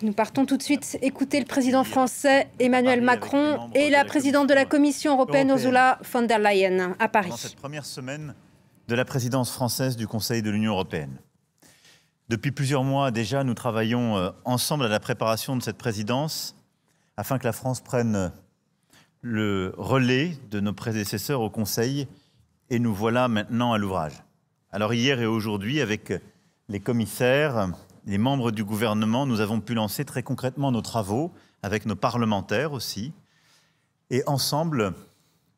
Nous partons tout de suite écouter le président français Emmanuel Macron et la présidente de la Commission européenne Ursula von der Leyen à Paris. Dans cette première semaine de la présidence française du Conseil de l'Union européenne. Depuis plusieurs mois déjà, nous travaillons ensemble à la préparation de cette présidence afin que la France prenne le relais de nos prédécesseurs au Conseil et nous voilà maintenant à l'ouvrage. Alors hier et aujourd'hui, avec les commissaires, les membres du gouvernement, nous avons pu lancer très concrètement nos travaux, avec nos parlementaires aussi. Et ensemble,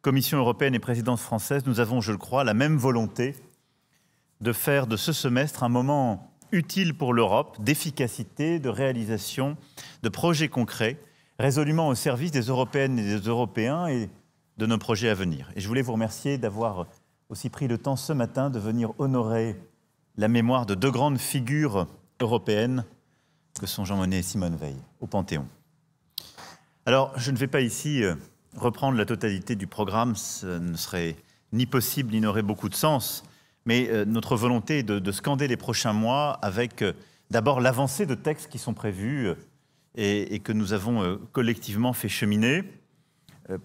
Commission européenne et présidence française, nous avons, je le crois, la même volonté de faire de ce semestre un moment utile pour l'Europe, d'efficacité, de réalisation, de projets concrets, résolument au service des Européennes et des Européens et de nos projets à venir. Et je voulais vous remercier d'avoir aussi pris le temps ce matin de venir honorer la mémoire de deux grandes figures européennes que sont Jean Monnet et Simone Veil, au Panthéon. Alors, je ne vais pas ici reprendre la totalité du programme, ce ne serait ni possible ni n'aurait beaucoup de sens, mais notre volonté est de scander les prochains mois avec d'abord l'avancée de textes qui sont prévus et que nous avons collectivement fait cheminer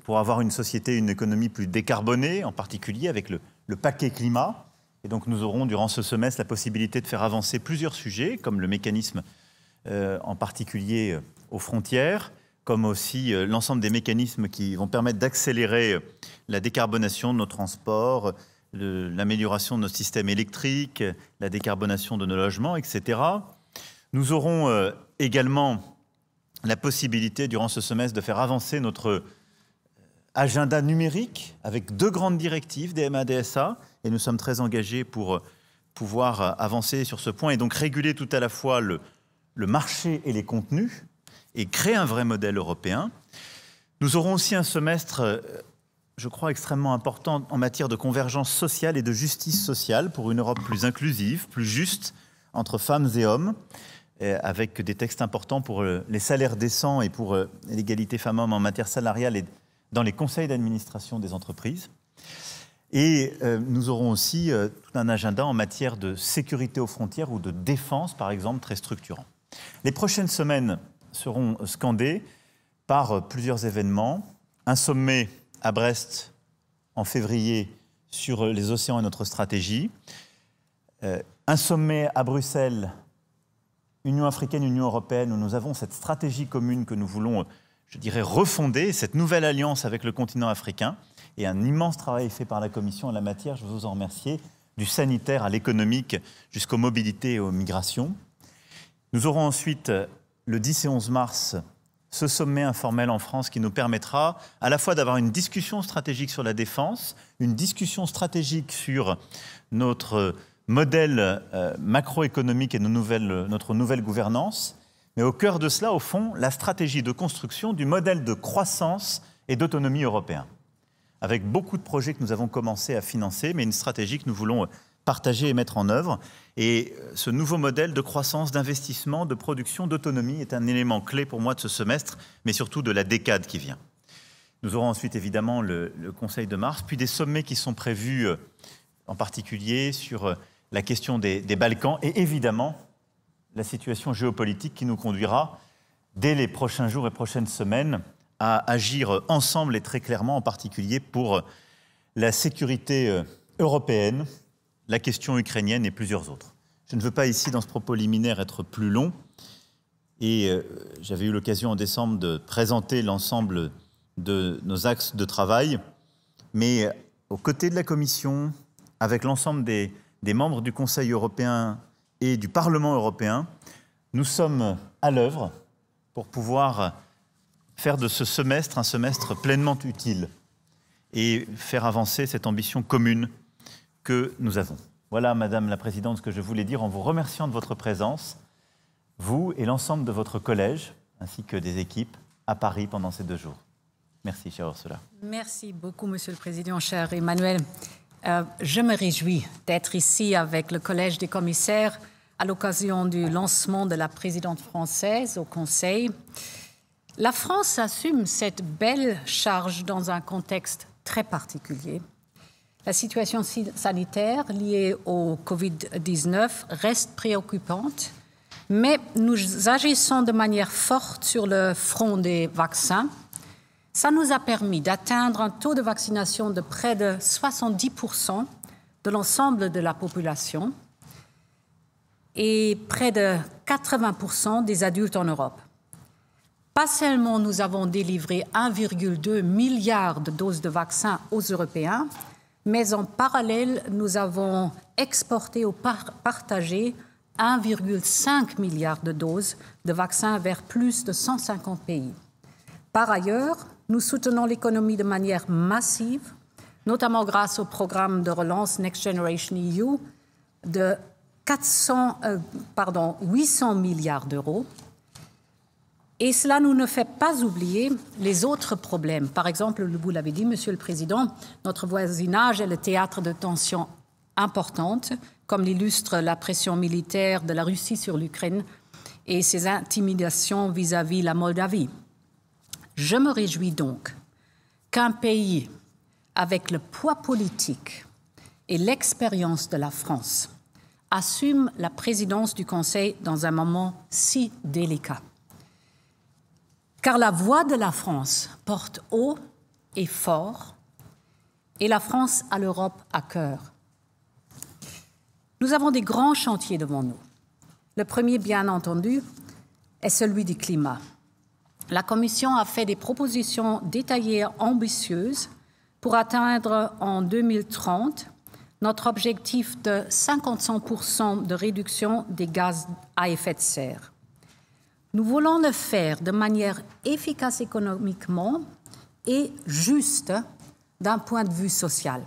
pour avoir une société et une économie plus décarbonée, en particulier avec le paquet climat. Et donc nous aurons durant ce semestre la possibilité de faire avancer plusieurs sujets, comme le mécanisme en particulier aux frontières, comme aussi l'ensemble des mécanismes qui vont permettre d'accélérer la décarbonation de nos transports, l'amélioration de nos systèmes électriques, la décarbonation de nos logements, etc. Nous aurons également la possibilité durant ce semestre de faire avancer notre agenda numérique avec deux grandes directives, DMA, DSA, et nous sommes très engagés pour pouvoir avancer sur ce point et donc réguler tout à la fois le marché et les contenus et créer un vrai modèle européen. Nous aurons aussi un semestre, je crois, extrêmement important en matière de convergence sociale et de justice sociale pour une Europe plus inclusive, plus juste entre femmes et hommes, avec des textes importants pour les salaires décents et pour l'égalité femmes-hommes en matière salariale et dans les conseils d'administration des entreprises. Et nous aurons aussi tout un agenda en matière de sécurité aux frontières ou de défense, par exemple, très structurant. Les prochaines semaines seront scandées par plusieurs événements. Un sommet à Brest en février sur les océans et notre stratégie. Un sommet à Bruxelles, Union africaine, Union européenne, où nous avons cette stratégie commune que nous voulons, je dirais, refonder, cette nouvelle alliance avec le continent africain. Et un immense travail fait par la Commission en la matière, je veux vous en remercier, du sanitaire à l'économique jusqu'aux mobilités et aux migrations. Nous aurons ensuite, le 10 et 11 mars, ce sommet informel en France qui nous permettra à la fois d'avoir une discussion stratégique sur la défense, une discussion stratégique sur notre modèle macroéconomique et notre nouvelle gouvernance, mais au cœur de cela, au fond, la stratégie de construction du modèle de croissance et d'autonomie européen, avec beaucoup de projets que nous avons commencé à financer, mais une stratégie que nous voulons partager et mettre en œuvre. Et ce nouveau modèle de croissance, d'investissement, de production, d'autonomie est un élément clé pour moi de ce semestre, mais surtout de la décade qui vient. Nous aurons ensuite évidemment le Conseil de mars, puis des sommets qui sont prévus en particulier sur la question des Balkans et évidemment la situation géopolitique qui nous conduira dès les prochains jours et prochaines semaines à agir ensemble et très clairement, en particulier pour la sécurité européenne, la question ukrainienne et plusieurs autres. Je ne veux pas ici, dans ce propos liminaire, être plus long. Et j'avais eu l'occasion en décembre de présenter l'ensemble de nos axes de travail. Mais aux côtés de la Commission, avec l'ensemble des membres du Conseil européen et du Parlement européen, nous sommes à l'œuvre pour pouvoir faire de ce semestre un semestre pleinement utile et faire avancer cette ambition commune que nous avons. Voilà, Madame la Présidente, ce que je voulais dire en vous remerciant de votre présence, vous et l'ensemble de votre collège, ainsi que des équipes, à Paris pendant ces 2 jours. Merci, chère Ursula. Merci beaucoup, Monsieur le Président, cher Emmanuel. Je me réjouis d'être ici avec le Collège des commissaires à l'occasion du lancement de la présidente française au Conseil. La France assume cette belle charge dans un contexte très particulier. La situation sanitaire liée au Covid-19 reste préoccupante Mais nous agissons de manière forte sur le front des vaccins. Ça nous a permis d'atteindre un taux de vaccination de près de 70% de l'ensemble de la population et près de 80% des adultes en Europe. Pas seulement nous avons délivré 1,2 milliard de doses de vaccins aux Européens, mais en parallèle, nous avons exporté ou partagé 1,5 milliard de doses de vaccins vers plus de 150 pays. Par ailleurs, nous soutenons l'économie de manière massive, notamment grâce au programme de relance Next Generation EU de 800 milliards d'euros. Et cela nous ne fait pas oublier les autres problèmes. Par exemple, vous l'avez dit, Monsieur le Président, notre voisinage est le théâtre de tensions importantes, comme l'illustre la pression militaire de la Russie sur l'Ukraine et ses intimidations vis-à-vis la Moldavie. Je me réjouis donc qu'un pays avec le poids politique et l'expérience de la France assume la présidence du Conseil dans un moment si délicat. Car la voix de la France porte haut et fort, et la France a l'Europe à cœur. Nous avons des grands chantiers devant nous. Le premier, bien entendu, est celui du climat. La Commission a fait des propositions détaillées et ambitieuses pour atteindre en 2030 notre objectif de 55% de réduction des gaz à effet de serre. Nous voulons le faire de manière efficace économiquement et juste d'un point de vue social.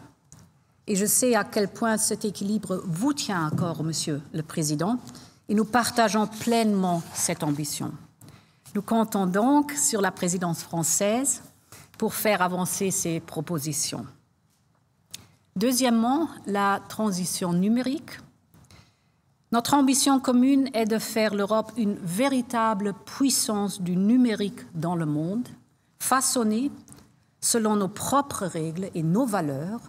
Et je sais à quel point cet équilibre vous tient à cœur, Monsieur le Président, et nous partageons pleinement cette ambition. Nous comptons donc sur la présidence française pour faire avancer ces propositions. Deuxièmement, la transition numérique. Notre ambition commune est de faire l'Europe une véritable puissance du numérique dans le monde, façonnée selon nos propres règles et nos valeurs.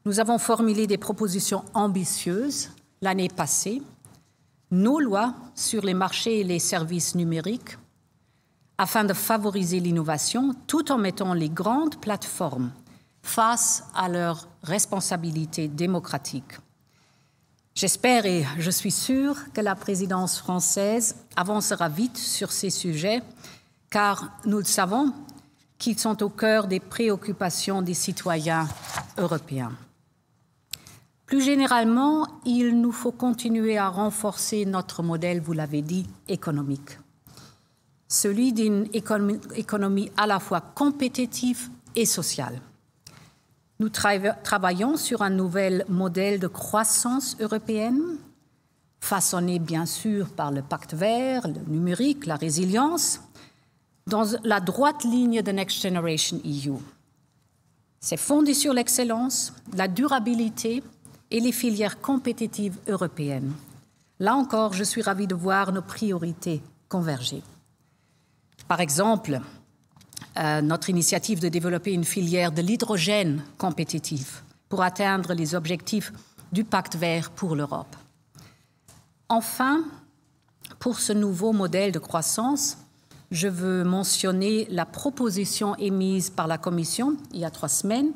Nous avons formulé des propositions ambitieuses l'année passée, nos lois sur les marchés et les services numériques, afin de favoriser l'innovation tout en mettant les grandes plateformes face à leurs responsabilités démocratiques. J'espère et je suis sûre que la présidence française avancera vite sur ces sujets, car nous le savons qu'ils sont au cœur des préoccupations des citoyens européens. Plus généralement, il nous faut continuer à renforcer notre modèle, vous l'avez dit, économique. Celui d'une économie à la fois compétitive et sociale. Nous travaillons sur un nouvel modèle de croissance européenne, façonné bien sûr par le pacte vert, le numérique, la résilience, dans la droite ligne de Next Generation EU. C'est fondé sur l'excellence, la durabilité et les filières compétitives européennes. Là encore, je suis ravie de voir nos priorités converger. Par exemple, notre initiative de développer une filière de l'hydrogène compétitive pour atteindre les objectifs du pacte vert pour l'Europe. Enfin, pour ce nouveau modèle de croissance, je veux mentionner la proposition émise par la Commission il y a 3 semaines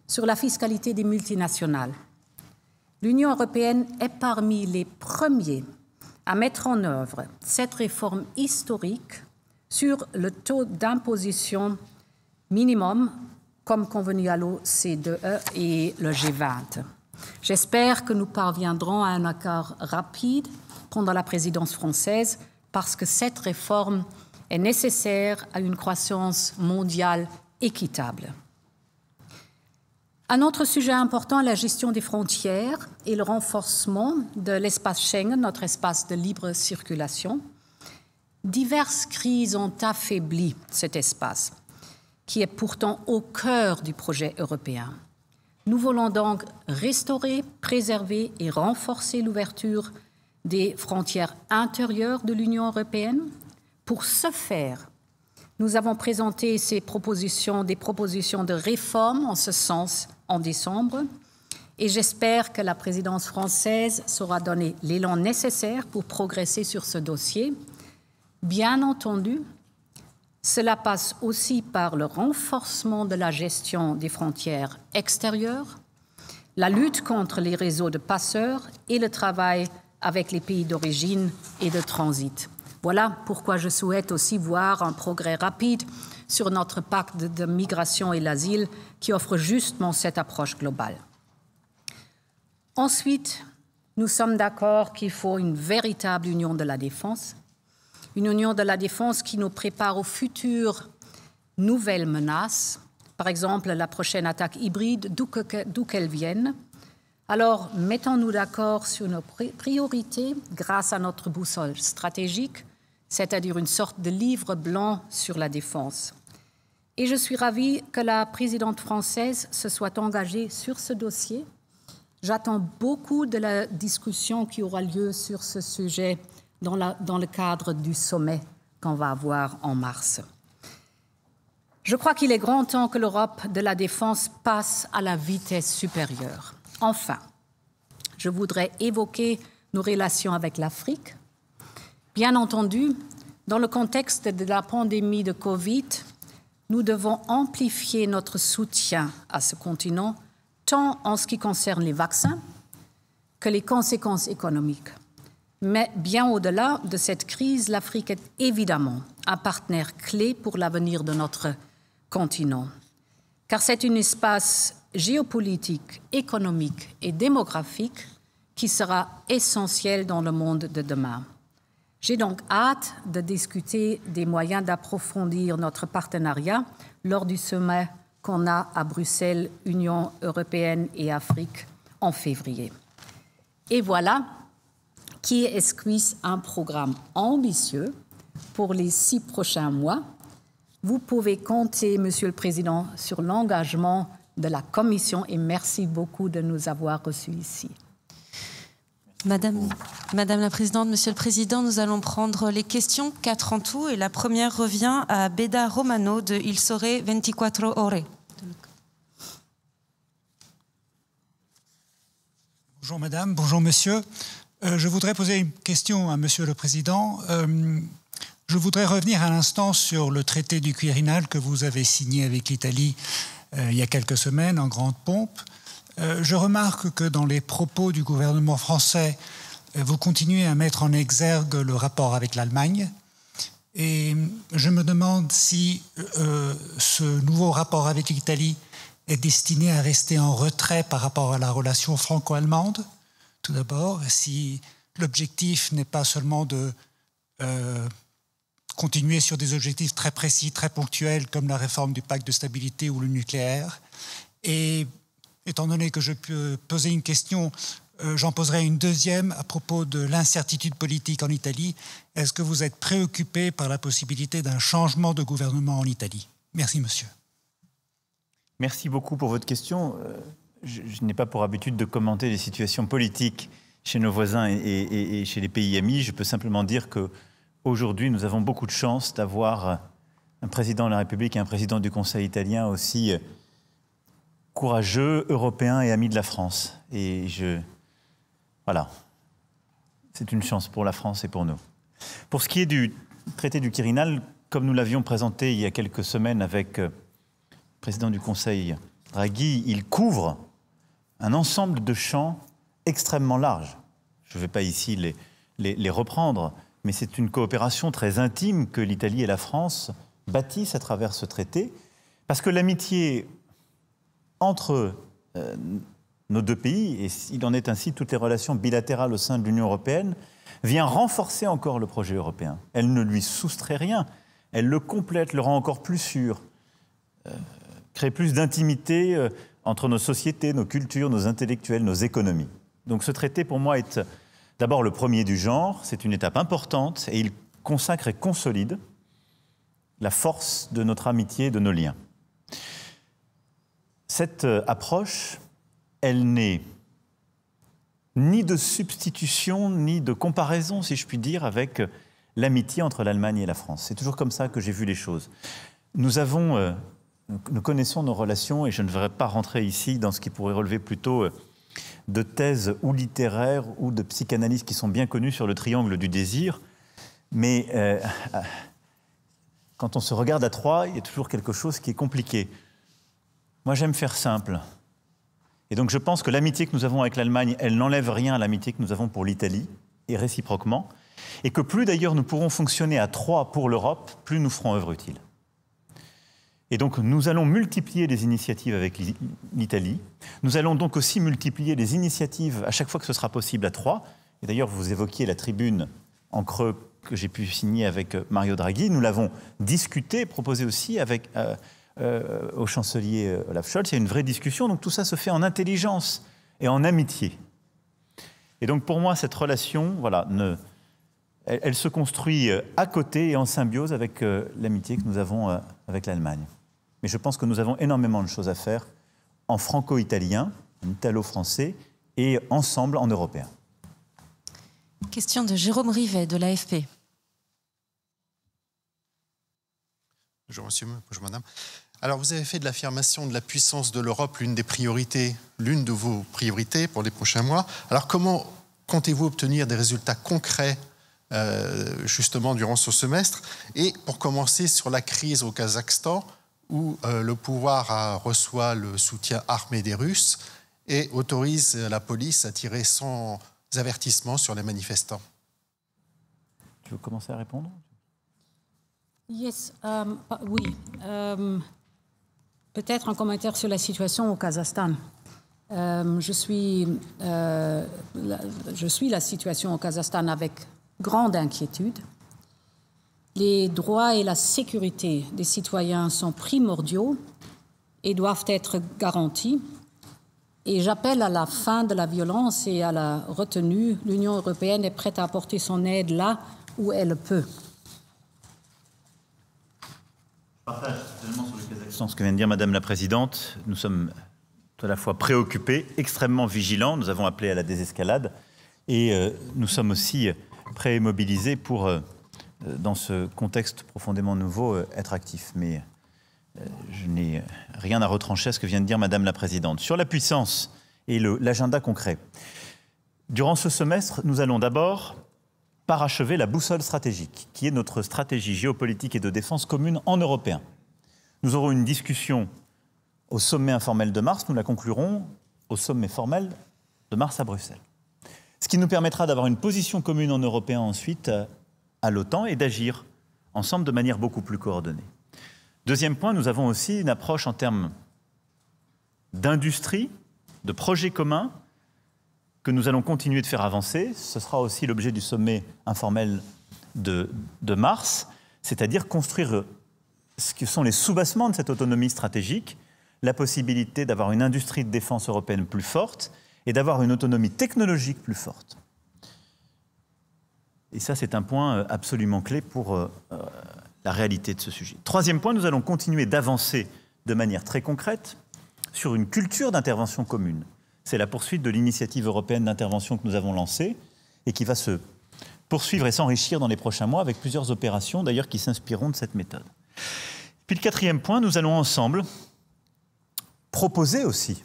sur la fiscalité des multinationales. L'Union européenne est parmi les premiers à mettre en œuvre cette réforme historique sur le taux d'imposition minimum, comme convenu à l'OCDE et le G20. J'espère que nous parviendrons à un accord rapide pendant la présidence française, parce que cette réforme est nécessaire à une croissance mondiale équitable. Un autre sujet important est la gestion des frontières et le renforcement de l'espace Schengen, notre espace de libre circulation. Diverses crises ont affaibli cet espace, qui est pourtant au cœur du projet européen. Nous voulons donc restaurer, préserver et renforcer l'ouverture des frontières intérieures de l'Union européenne. Pour ce faire, nous avons présenté des propositions de réforme en ce sens en décembre, Et j'espère que la présidence française saura donner l'élan nécessaire pour progresser sur ce dossier. Bien entendu, cela passe aussi par le renforcement de la gestion des frontières extérieures, la lutte contre les réseaux de passeurs et le travail avec les pays d'origine et de transit. Voilà pourquoi je souhaite aussi voir un progrès rapide sur notre pacte de migration et l'asile qui offre justement cette approche globale. Ensuite, nous sommes d'accord qu'il faut une véritable union de la défense, une union de la défense qui nous prépare aux futures nouvelles menaces, par exemple la prochaine attaque hybride, d'où qu'elle vienne. Alors, mettons-nous d'accord sur nos priorités grâce à notre boussole stratégique, c'est-à-dire une sorte de livre blanc sur la défense. Et je suis ravie que la présidente française se soit engagée sur ce dossier. J'attends beaucoup de la discussion qui aura lieu sur ce sujet dans le cadre du sommet qu'on va avoir en mars. Je crois qu'il est grand temps que l'Europe de la défense passe à la vitesse supérieure. Enfin, je voudrais évoquer nos relations avec l'Afrique. Bien entendu, dans le contexte de la pandémie de Covid, nous devons amplifier notre soutien à ce continent, tant en ce qui concerne les vaccins que les conséquences économiques. Mais bien au-delà de cette crise, l'Afrique est évidemment un partenaire clé pour l'avenir de notre continent, car c'est un espace géopolitique, économique et démographique qui sera essentiel dans le monde de demain. J'ai donc hâte de discuter des moyens d'approfondir notre partenariat lors du sommet qu'on a à Bruxelles, Union européenne et Afrique, en février. Et voilà qui esquisse un programme ambitieux pour les 6 prochains mois. Vous pouvez compter, Monsieur le Président, sur l'engagement de la Commission et merci beaucoup de nous avoir reçus ici. Madame la Présidente, Monsieur le Président, nous allons prendre les questions, 4 en tout, et la première revient à Beda Romano de Il Sole 24 Ore. Bonjour Madame, bonjour Monsieur. Je voudrais poser une question à Monsieur le Président. Je voudrais revenir à l'instant sur le traité du Quirinal que vous avez signé avec l'Italie il y a quelques semaines en grande pompe. Je remarque que dans les propos du gouvernement français, vous continuez à mettre en exergue le rapport avec l'Allemagne. Et je me demande si ce nouveau rapport avec l'Italie est destiné à rester en retrait par rapport à la relation franco-allemande. Tout d'abord, si l'objectif n'est pas seulement de continuer sur des objectifs très précis, très ponctuels, comme la réforme du pacte de stabilité ou le nucléaire. Et étant donné que je peux poser une question, j'en poserai une deuxième à propos de l'incertitude politique en Italie. Est-ce que vous êtes préoccupé par la possibilité d'un changement de gouvernement en Italie? Merci, monsieur. Merci beaucoup pour votre question. Je n'ai pas pour habitude de commenter les situations politiques chez nos voisins et chez les pays amis. Je peux simplement dire qu'aujourd'hui, nous avons beaucoup de chance d'avoir un président de la République et un président du Conseil italien aussi courageux, européen et ami de la France. Et voilà, c'est une chance pour la France et pour nous. Pour ce qui est du traité du Quirinal, comme nous l'avions présenté il y a quelques semaines avec le président du Conseil, Draghi, il couvre un ensemble de champs extrêmement larges. Je ne vais pas ici les reprendre, mais c'est une coopération très intime que l'Italie et la France bâtissent à travers ce traité, parce que l'amitié entre nos deux pays, et il en est ainsi toutes les relations bilatérales au sein de l'Union européenne, vient renforcer encore le projet européen. Elle ne lui soustrait rien, elle le complète, le rend encore plus sûr, crée plus d'intimité entre nos sociétés, nos cultures, nos intellectuels, nos économies. Donc ce traité, pour moi, est d'abord le premier du genre, c'est une étape importante, et il consacre et consolide la force de notre amitié et de nos liens. Cette approche, elle n'est ni de substitution, ni de comparaison, si je puis dire, avec l'amitié entre l'Allemagne et la France. C'est toujours comme ça que j'ai vu les choses. Nous connaissons nos relations, et je ne voudrais pas rentrer ici dans ce qui pourrait relever plutôt de thèses ou littéraires ou de psychanalyse qui sont bien connues sur le triangle du désir. Mais quand on se regarde à trois, il y a toujours quelque chose qui est compliqué. Moi, j'aime faire simple. Et donc, je pense que l'amitié que nous avons avec l'Allemagne, elle n'enlève rien à l'amitié que nous avons pour l'Italie, et réciproquement. Et que plus, d'ailleurs, nous pourrons fonctionner à trois pour l'Europe, plus nous ferons œuvre utile. Et donc, nous allons multiplier les initiatives avec l'Italie. Nous allons donc aussi multiplier les initiatives à chaque fois que ce sera possible à trois. Et d'ailleurs, vous évoquiez la tribune en creux que j'ai pu signer avec Mario Draghi. Nous l'avons discuté, proposé aussi avec, au chancelier Olaf Scholz. Il y a une vraie discussion. Donc, tout ça se fait en intelligence et en amitié. Et donc, pour moi, cette relation, voilà, elle se construit à côté et en symbiose avec l'amitié que nous avons avec l'Allemagne. Mais je pense que nous avons énormément de choses à faire en franco-italien, en italo-français et ensemble en européen. Question de Jérôme Rivet de l'AFP. Bonjour monsieur, bonjour madame. Alors vous avez fait de l'affirmation de la puissance de l'Europe l'une de vos priorités pour les prochains mois. Alors comment comptez-vous obtenir des résultats concrets justement durant ce semestre? Et pour commencer sur la crise au Kazakhstan, où le pouvoir reçoit le soutien armé des Russes et autorise la police à tirer sans avertissement sur les manifestants. Tu veux commencer à répondre? Yes, oui. Peut-être un commentaire sur la situation au Kazakhstan. Je suis la situation au Kazakhstan avec grande inquiétude. Les droits et la sécurité des citoyens sont primordiaux et doivent être garantis. Et j'appelle à la fin de la violence et à la retenue. L'Union européenne est prête à apporter son aide là où elle peut. Je partage totalement sur le Kazakhstan ce que vient de dire Madame la Présidente. Nous sommes à la fois préoccupés, extrêmement vigilants. Nous avons appelé à la désescalade et nous sommes aussi prêts et mobilisés pour, dans ce contexte profondément nouveau, être actifs. Mais je n'ai rien à retrancher à ce que vient de dire Madame la Présidente. Sur la puissance et l'agenda concret, durant ce semestre, nous allons d'abord parachever la boussole stratégique, qui est notre stratégie géopolitique et de défense commune en européen. Nous aurons une discussion au sommet informel de mars, nous la conclurons au sommet formel de mars à Bruxelles. Ce qui nous permettra d'avoir une position commune en européen ensuite à l'OTAN et d'agir ensemble de manière beaucoup plus coordonnée. Deuxième point, nous avons aussi une approche en termes d'industrie, de projets communs que nous allons continuer de faire avancer. Ce sera aussi l'objet du sommet informel de mars, c'est-à-dire construire ce que sont les soubassements de cette autonomie stratégique, la possibilité d'avoir une industrie de défense européenne plus forte et d'avoir une autonomie technologique plus forte. Et ça, c'est un point absolument clé pour la réalité de ce sujet. Troisième point, nous allons continuer d'avancer de manière très concrète sur une culture d'intervention commune. C'est la poursuite de l'initiative européenne d'intervention que nous avons lancée et qui va se poursuivre et s'enrichir dans les prochains mois avec plusieurs opérations, d'ailleurs, qui s'inspireront de cette méthode. Puis le quatrième point, nous allons ensemble proposer aussi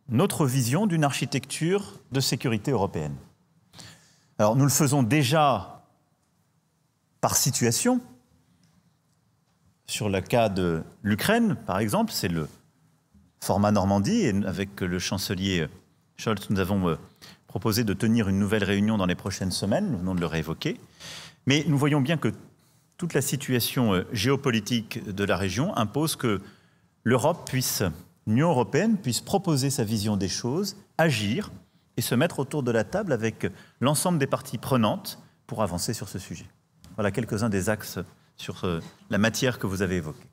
notre vision d'une architecture de sécurité européenne. Alors, nous le faisons déjà par situation. Sur le cas de l'Ukraine, par exemple, c'est le format Normandie, et avec le chancelier Scholz, nous avons proposé de tenir une nouvelle réunion dans les prochaines semaines, nous venons de le réévoquer. Mais nous voyons bien que toute la situation géopolitique de la région impose que l'Europe l'Union européenne puisse proposer sa vision des choses, agir et se mettre autour de la table avec l'ensemble des parties prenantes pour avancer sur ce sujet. Voilà quelques-uns des axes sur la matière que vous avez évoquée.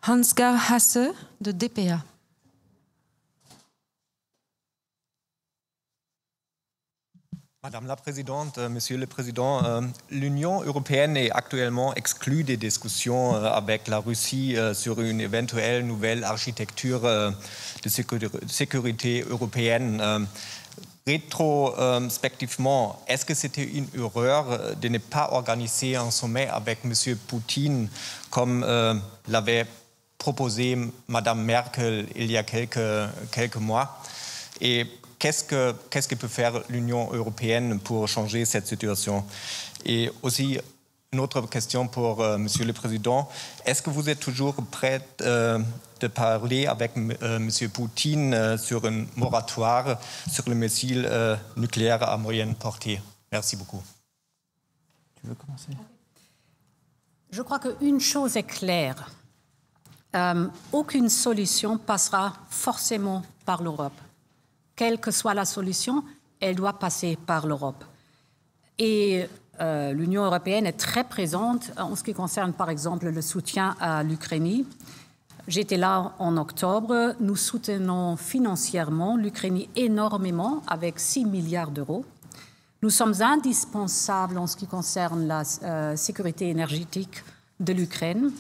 Hans-Gard Hasse de DPA. Madame la Présidente, Monsieur le Président, l'Union européenne est actuellement exclue des discussions avec la Russie sur une éventuelle nouvelle architecture de sécurité européenne. Rétrospectivement, est-ce que c'était une erreur de ne pas organiser un sommet avec M. Poutine comme l'avait proposé Mme Merkel il y a quelques mois? Et qu'est-ce que peut faire l'Union européenne pour changer cette situation? Et aussi, une autre question pour Monsieur le Président. Est-ce que vous êtes toujours prêt de parler avec Monsieur Poutine sur un moratoire sur les missiles nucléaires à moyenne portée? Merci beaucoup. Tu veux commencer? Je crois qu'une chose est claire. Aucune solution passera forcément par l'Europe. Quelle que soit la solution, elle doit passer par l'Europe. Et l'Union européenne est très présente en ce qui concerne, par exemple, le soutien à l'Ukraine. J'étais là en octobre. Nous soutenons financièrement l'Ukraine énormément, avec 6 milliards d'euros. Nous sommes indispensables en ce qui concerne la sécurité énergétique de l'Ukraine.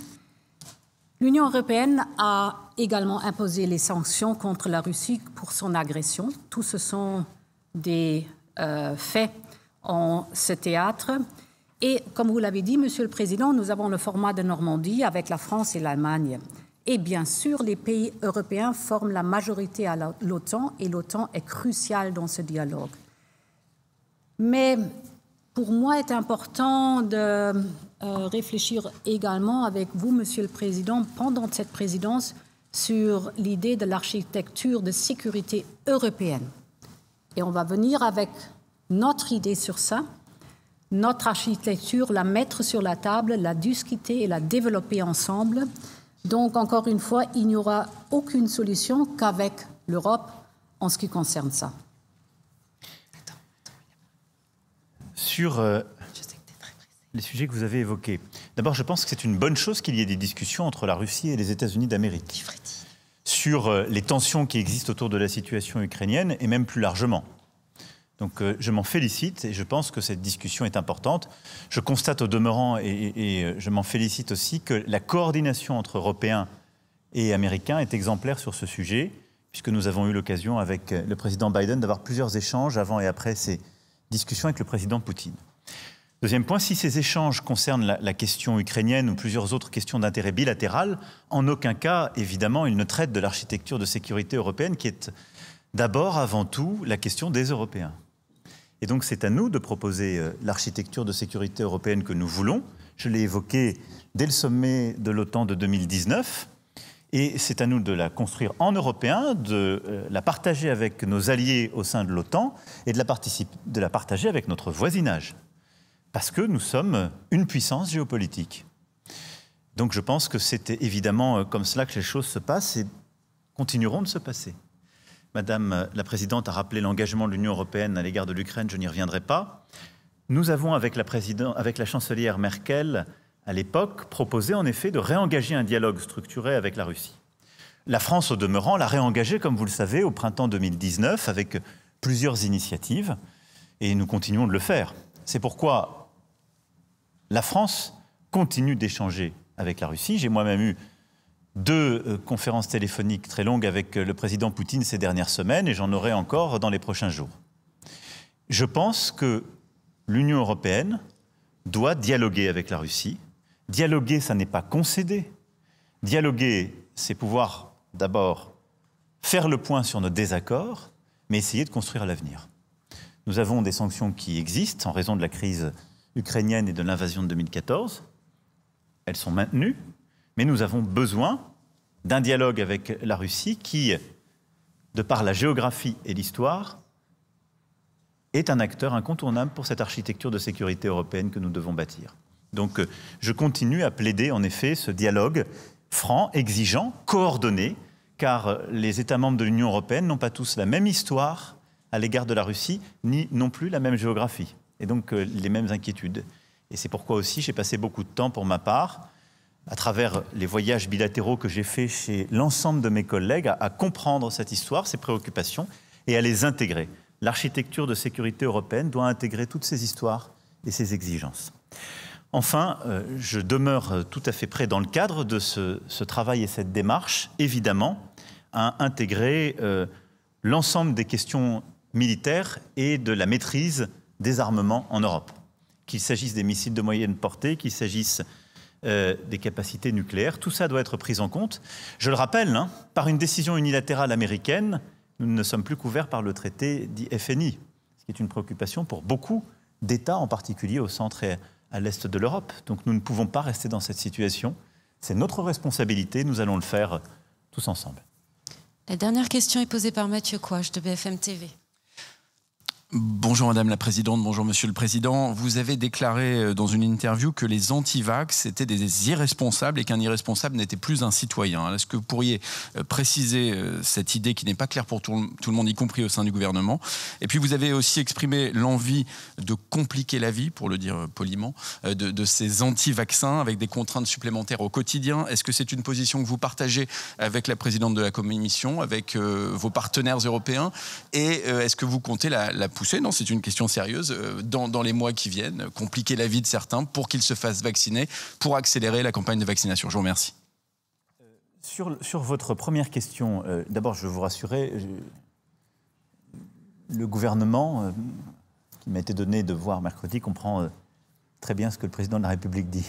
L'Union européenne a également imposé les sanctions contre la Russie pour son agression. Tout ce sont des faits en ce théâtre. Et comme vous l'avez dit, Monsieur le Président, nous avons le format de Normandie avec la France et l'Allemagne. Et bien sûr, les pays européens forment la majorité à l'OTAN et l'OTAN est cruciale dans ce dialogue. Mais pour moi, il est important de réfléchir également avec vous, Monsieur le Président, pendant cette présidence, sur l'idée de l'architecture de sécurité européenne. Et on va venir avec notre idée sur ça, notre architecture, la mettre sur la table, la discuter et la développer ensemble. Donc, encore une fois, il n'y aura aucune solution qu'avec l'Europe en ce qui concerne ça. Sur les sujets que vous avez évoqués, d'abord, je pense que c'est une bonne chose qu'il y ait des discussions entre la Russie et les États-Unis d'Amérique sur les tensions qui existent autour de la situation ukrainienne et même plus largement. Donc je m'en félicite et je pense que cette discussion est importante. Je constate au demeurant, et je m'en félicite aussi, que la coordination entre Européens et Américains est exemplaire sur ce sujet, puisque nous avons eu l'occasion avec le président Biden d'avoir plusieurs échanges avant et après ces discussions avec le président Poutine. Deuxième point, si ces échanges concernent la question ukrainienne ou plusieurs autres questions d'intérêt bilatéral, en aucun cas, évidemment, ils ne traitent de l'architecture de sécurité européenne qui est d'abord, avant tout, la question des Européens. Et donc c'est à nous de proposer l'architecture de sécurité européenne que nous voulons. Je l'ai évoqué dès le sommet de l'OTAN de 2019. Et c'est à nous de la construire en européen, de la partager avec nos alliés au sein de l'OTAN et de la partager avec notre voisinage. Parce que nous sommes une puissance géopolitique. Donc je pense que c'est évidemment comme cela que les choses se passent et continueront de se passer. Madame la Présidente a rappelé l'engagement de l'Union européenne à l'égard de l'Ukraine, je n'y reviendrai pas. Nous avons, avec la chancelière Merkel, à l'époque, proposé en effet de réengager un dialogue structuré avec la Russie. La France, au demeurant, l'a réengagé, comme vous le savez, au printemps 2019, avec plusieurs initiatives, et nous continuons de le faire. C'est pourquoi la France continue d'échanger avec la Russie. J'ai moi-même eu 2 conférences téléphoniques très longues avec le président Poutine ces dernières semaines, et j'en aurai encore dans les prochains jours. Je pense que l'Union européenne doit dialoguer avec la Russie. Dialoguer, ça n'est pas concéder. Dialoguer, c'est pouvoir d'abord faire le point sur nos désaccords, mais essayer de construire l'avenir. Nous avons des sanctions qui existent en raison de la crise ukrainienne et de l'invasion de 2014. Elles sont maintenues, mais nous avons besoin d'un dialogue avec la Russie qui, de par la géographie et l'histoire, est un acteur incontournable pour cette architecture de sécurité européenne que nous devons bâtir. Donc je continue à plaider en effet ce dialogue franc, exigeant, coordonné, car les États membres de l'Union européenne n'ont pas tous la même histoire à l'égard de la Russie, ni non plus la même géographie, et donc les mêmes inquiétudes. Et c'est pourquoi aussi j'ai passé beaucoup de temps pour ma part, à travers les voyages bilatéraux que j'ai faits chez l'ensemble de mes collègues, à comprendre cette histoire, ces préoccupations, et à les intégrer. L'architecture de sécurité européenne doit intégrer toutes ces histoires et ces exigences. Enfin, je demeure tout à fait prêt, dans le cadre de ce travail et cette démarche, évidemment, à intégrer l'ensemble des questions militaires et de la maîtrise des armements en Europe. Qu'il s'agisse des missiles de moyenne portée, qu'il s'agisse des capacités nucléaires, tout ça doit être pris en compte. Je le rappelle, par une décision unilatérale américaine, nous ne sommes plus couverts par le traité dit FNI, ce qui est une préoccupation pour beaucoup d'États, en particulier au centre et à l'est de l'Europe. Donc nous ne pouvons pas rester dans cette situation. C'est notre responsabilité, nous allons le faire tous ensemble. La dernière question est posée par Mathieu Couache de BFM TV. Bonjour Madame la Présidente, bonjour Monsieur le Président. Vous avez déclaré dans une interview que les anti-vax étaient des irresponsables et qu'un irresponsable n'était plus un citoyen. Est-ce que vous pourriez préciser cette idée qui n'est pas claire pour tout le monde, y compris au sein du gouvernement? Et puis vous avez aussi exprimé l'envie de compliquer la vie, pour le dire poliment, de ces anti-vaccins avec des contraintes supplémentaires au quotidien. Est-ce que c'est une position que vous partagez avec la Présidente de la Commission, avec vos partenaires européens? Et est-ce que vous comptez la pousser? Non, c'est une question sérieuse. Dans les mois qui viennent, compliquer la vie de certains pour qu'ils se fassent vacciner, pour accélérer la campagne de vaccination. Je vous remercie. Sur votre première question, d'abord, je veux vous rassurer, le gouvernement qui m'a été donné de voir mercredi comprend très bien ce que le président de la République dit.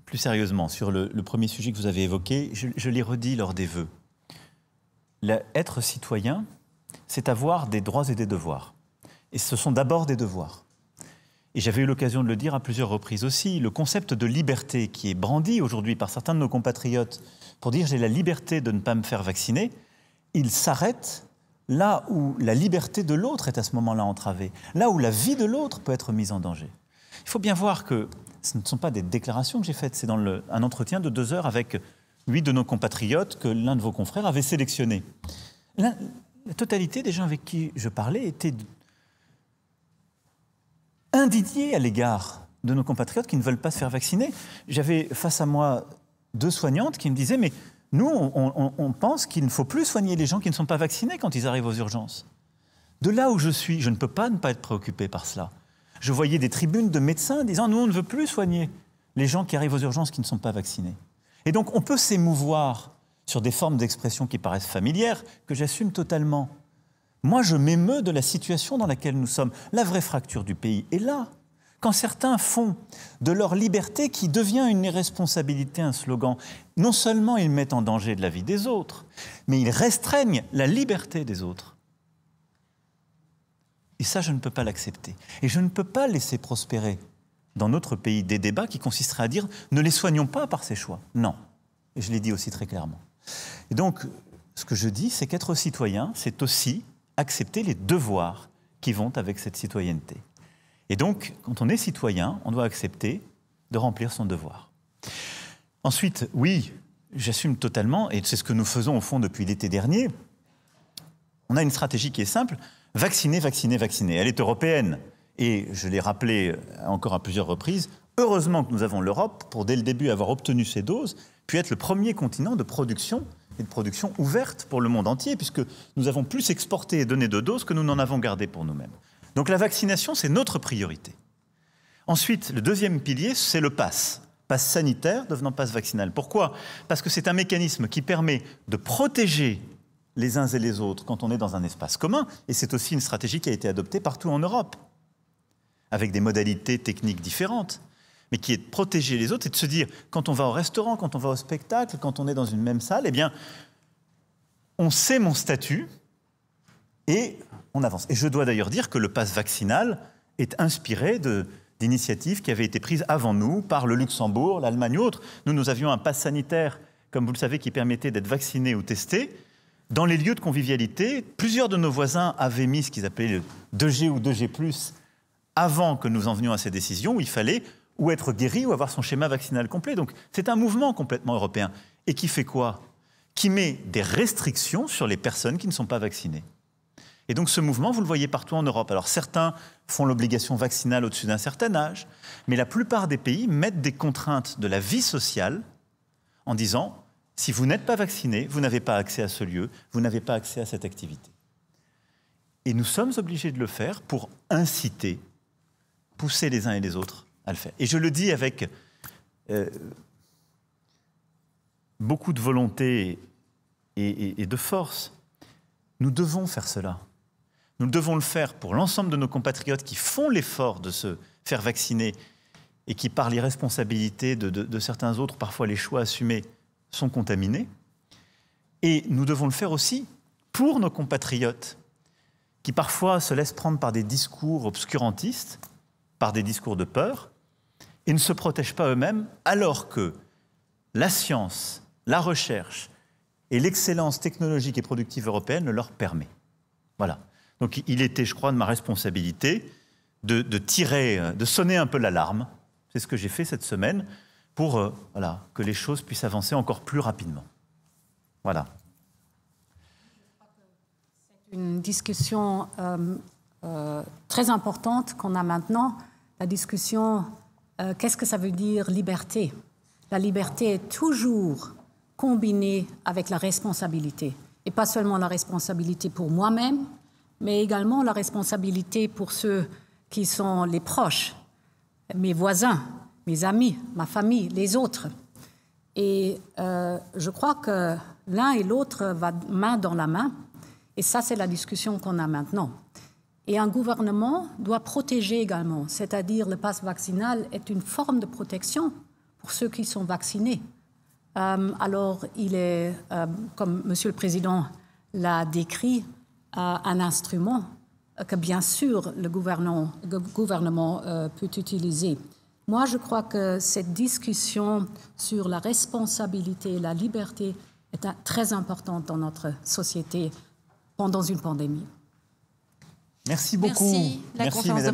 Plus sérieusement, sur le premier sujet que vous avez évoqué, je l'ai redit lors des vœux. Être citoyen, c'est avoir des droits et des devoirs. Et ce sont d'abord des devoirs. Et j'avais eu l'occasion de le dire à plusieurs reprises aussi, le concept de liberté qui est brandi aujourd'hui par certains de nos compatriotes pour dire « j'ai la liberté de ne pas me faire vacciner », il s'arrête là où la liberté de l'autre est à ce moment-là entravée, là où la vie de l'autre peut être mise en danger. Il faut bien voir que ce ne sont pas des déclarations que j'ai faites, c'est dans un entretien de 2 heures avec 8 de nos compatriotes que l'un de vos confrères avait sélectionné. La totalité des gens avec qui je parlais étaient indignés à l'égard de nos compatriotes qui ne veulent pas se faire vacciner. J'avais face à moi 2 soignantes qui me disaient « mais nous, on pense qu'il ne faut plus soigner les gens qui ne sont pas vaccinés quand ils arrivent aux urgences ». De là où je suis, je ne peux pas ne pas être préoccupé par cela. Je voyais des tribunes de médecins disant « nous, on ne veut plus soigner les gens qui arrivent aux urgences qui ne sont pas vaccinés ». Et donc, on peut s'émouvoir sur des formes d'expression qui paraissent familières, que j'assume totalement. Moi, je m'émeus de la situation dans laquelle nous sommes. La vraie fracture du pays est là. Quand certains font de leur liberté, qui devient une irresponsabilité, un slogan, non seulement ils mettent en danger de la vie des autres, mais ils restreignent la liberté des autres. Et ça, je ne peux pas l'accepter. Et je ne peux pas laisser prospérer dans notre pays des débats qui consisteraient à dire « ne les soignons pas par ces choix ». Non. Et je l'ai dit aussi très clairement. Et donc, ce que je dis, c'est qu'être citoyen, c'est aussi accepter les devoirs qui vont avec cette citoyenneté. Et donc, quand on est citoyen, on doit accepter de remplir son devoir. Ensuite, oui, j'assume totalement, et c'est ce que nous faisons au fond depuis l'été dernier, on a une stratégie qui est simple, vacciner, vacciner, vacciner. Elle est européenne. Et je l'ai rappelé encore à plusieurs reprises, heureusement que nous avons l'Europe pour, dès le début, avoir obtenu ces doses, puis être le premier continent de production, et de production ouverte pour le monde entier, puisque nous avons plus exporté et donné de doses que nous n'en avons gardé pour nous-mêmes. Donc la vaccination, c'est notre priorité. Ensuite, le deuxième pilier, c'est le pass sanitaire devenant pass vaccinal. Pourquoi? Parce que c'est un mécanisme qui permet de protéger les uns et les autres quand on est dans un espace commun, et c'est aussi une stratégie qui a été adoptée partout en Europe, avec des modalités techniques différentes, mais qui est de protéger les autres et de se dire, quand on va au restaurant, quand on va au spectacle, quand on est dans une même salle, eh bien, on sait mon statut et on avance. Et je dois d'ailleurs dire que le pass vaccinal est inspiré d'initiatives qui avaient été prises avant nous par le Luxembourg, l'Allemagne ou autres. Nous avions un pass sanitaire, comme vous le savez, qui permettait d'être vacciné ou testé. Dans les lieux de convivialité, plusieurs de nos voisins avaient mis ce qu'ils appelaient le 2G ou 2G+, avant que nous en venions à ces décisions, où il fallait ou être guéri ou avoir son schéma vaccinal complet. Donc c'est un mouvement complètement européen. Et qui fait quoi? Qui met des restrictions sur les personnes qui ne sont pas vaccinées. Et donc ce mouvement, vous le voyez partout en Europe. Alors certains font l'obligation vaccinale au-dessus d'un certain âge, mais la plupart des pays mettent des contraintes de la vie sociale en disant, si vous n'êtes pas vacciné, vous n'avez pas accès à ce lieu, vous n'avez pas accès à cette activité. Et nous sommes obligés de le faire pour inciter, pousser les uns et les autres à le faire. Et je le dis avec beaucoup de volonté et de force. Nous devons faire cela. Nous devons le faire pour l'ensemble de nos compatriotes qui font l'effort de se faire vacciner et qui, par l'irresponsabilité de certains autres, parfois les choix assumés, sont contaminés. Et nous devons le faire aussi pour nos compatriotes qui parfois se laissent prendre par des discours obscurantistes, par des discours de peur, et ne se protègent pas eux-mêmes, alors que la science, la recherche et l'excellence technologique et productive européenne le leur permet. Voilà. Donc il était, je crois, de ma responsabilité de sonner un peu l'alarme. C'est ce que j'ai fait cette semaine pour voilà, que les choses puissent avancer encore plus rapidement. Voilà. C'est une discussion très importante qu'on a maintenant. La discussion, qu'est-ce que ça veut dire liberté? La liberté est toujours combinée avec la responsabilité. Et pas seulement la responsabilité pour moi-même, mais également la responsabilité pour ceux qui sont les proches, mes voisins, mes amis, ma famille, les autres. Et je crois que l'un et l'autre vont main dans la main. Et ça, c'est la discussion qu'on a maintenant. Et un gouvernement doit protéger également, c'est-à-dire le pass vaccinal est une forme de protection pour ceux qui sont vaccinés. Alors, il est, comme Monsieur le Président l'a décrit, un instrument que, bien sûr, le gouvernement peut utiliser. Moi, je crois que cette discussion sur la responsabilité et la liberté est très importante dans notre société pendant une pandémie. Merci beaucoup. Merci. La conférence de